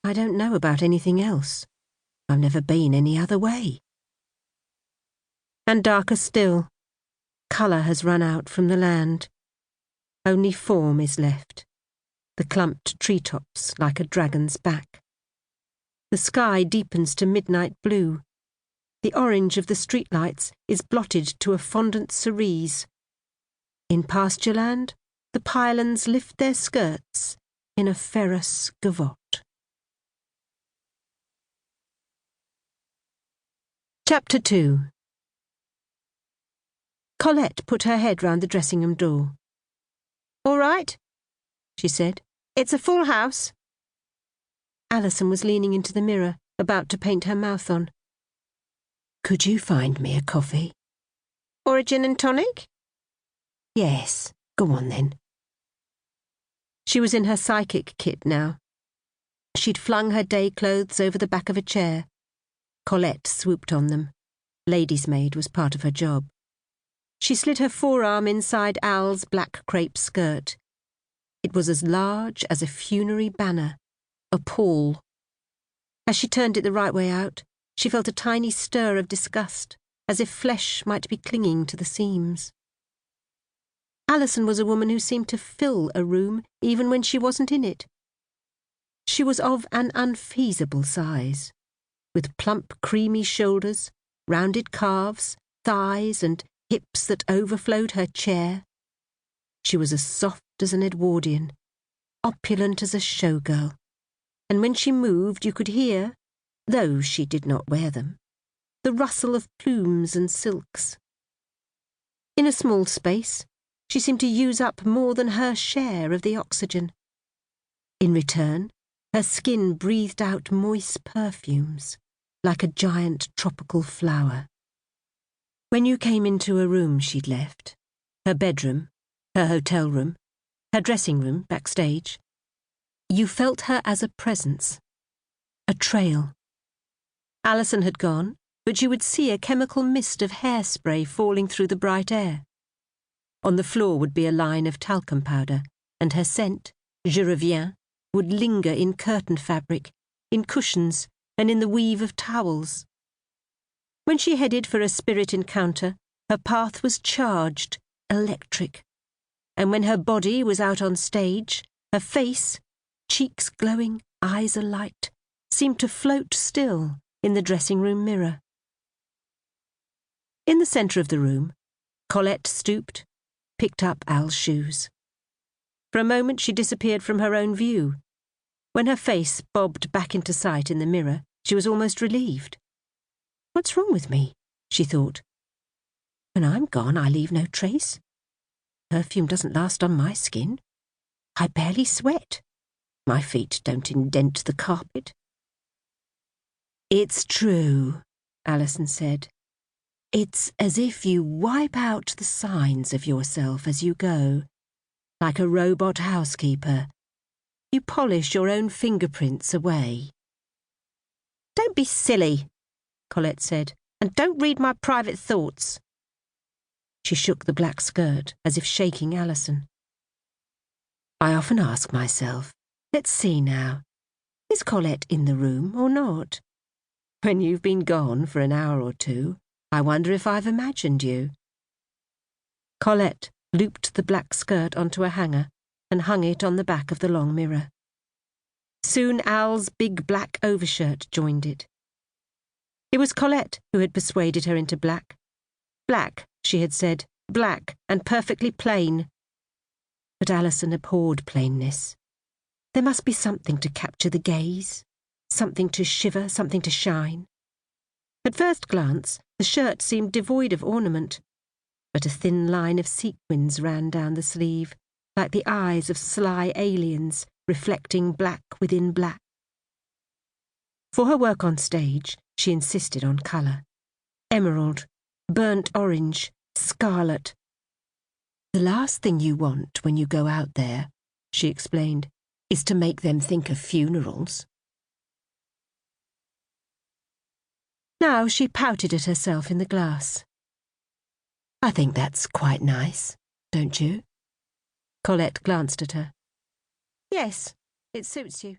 I don't know about anything else. I've never been any other way. And darker still, colour has run out from the land. Only form is left, the clumped treetops like a dragon's back. The sky deepens to midnight blue. The orange of the streetlights is blotted to a fondant cerise. In pastureland, the pylons lift their skirts in a ferrous gavotte. Chapter 2. Colette put her head round the dressing-room door. "All right," she said. "It's a full house." Alison was leaning into the mirror, about to paint her mouth on. "Could you find me a coffee?" "Or a gin and tonic?" "Yes, go on then." She was in her psychic kit now. She'd flung her day clothes over the back of a chair. Colette swooped on them. Lady's maid was part of her job. She slid her forearm inside Al's black crepe skirt. It was as large as a funerary banner, a pall. As she turned it the right way out, she felt a tiny stir of disgust, as if flesh might be clinging to the seams. Alison was a woman who seemed to fill a room even when she wasn't in it. She was of an unfeasible size, with plump, creamy shoulders, rounded calves, thighs and hips that overflowed her chair. She was as soft as an Edwardian, opulent as a showgirl, and when she moved you could hear, though she did not wear them, the rustle of plumes and silks. In a small space, she seemed to use up more than her share of the oxygen. In return, her skin breathed out moist perfumes, like a giant tropical flower. When you came into a room she'd left, her bedroom, her hotel room, her dressing room backstage, you felt her as a presence, a trail. Alison had gone, but you would see a chemical mist of hairspray falling through the bright air. On the floor would be a line of talcum powder, and her scent, Je reviens, would linger in curtain fabric, in cushions, and in the weave of towels. When she headed for a spirit encounter, her path was charged, electric. And when her body was out on stage, her face, cheeks glowing, eyes alight, seemed to float still in the dressing-room mirror. In the centre of the room, Colette stooped, picked up Al's shoes. For a moment she disappeared from her own view. When her face bobbed back into sight in the mirror, she was almost relieved. "What's wrong with me?" she thought. "When I'm gone, I leave no trace. Perfume doesn't last on my skin. I barely sweat. My feet don't indent the carpet." "It's true," Alison said. "It's as if you wipe out the signs of yourself as you go, like a robot housekeeper. You polish your own fingerprints away." "Don't be silly," Colette said, "and don't read my private thoughts." She shook the black skirt as if shaking Alison. "I often ask myself, let's see now, is Colette in the room or not? When you've been gone for an hour or two, I wonder if I've imagined you." Colette looped the black skirt onto a hanger and hung it on the back of the long mirror. Soon Al's big black overshirt joined it. It was Colette who had persuaded her into black. Black, she had said, black and perfectly plain. But Alison abhorred plainness. There must be something to capture the gaze, something to shiver, something to shine. At first glance, the shirt seemed devoid of ornament, but a thin line of sequins ran down the sleeve, like the eyes of sly aliens reflecting black within black. For her work on stage, she insisted on colour. Emerald, burnt orange, scarlet. "The last thing you want when you go out there," she explained, "is to make them think of funerals." Now she pouted at herself in the glass. "I think that's quite nice, don't you?" Colette glanced at her. "Yes, it suits you."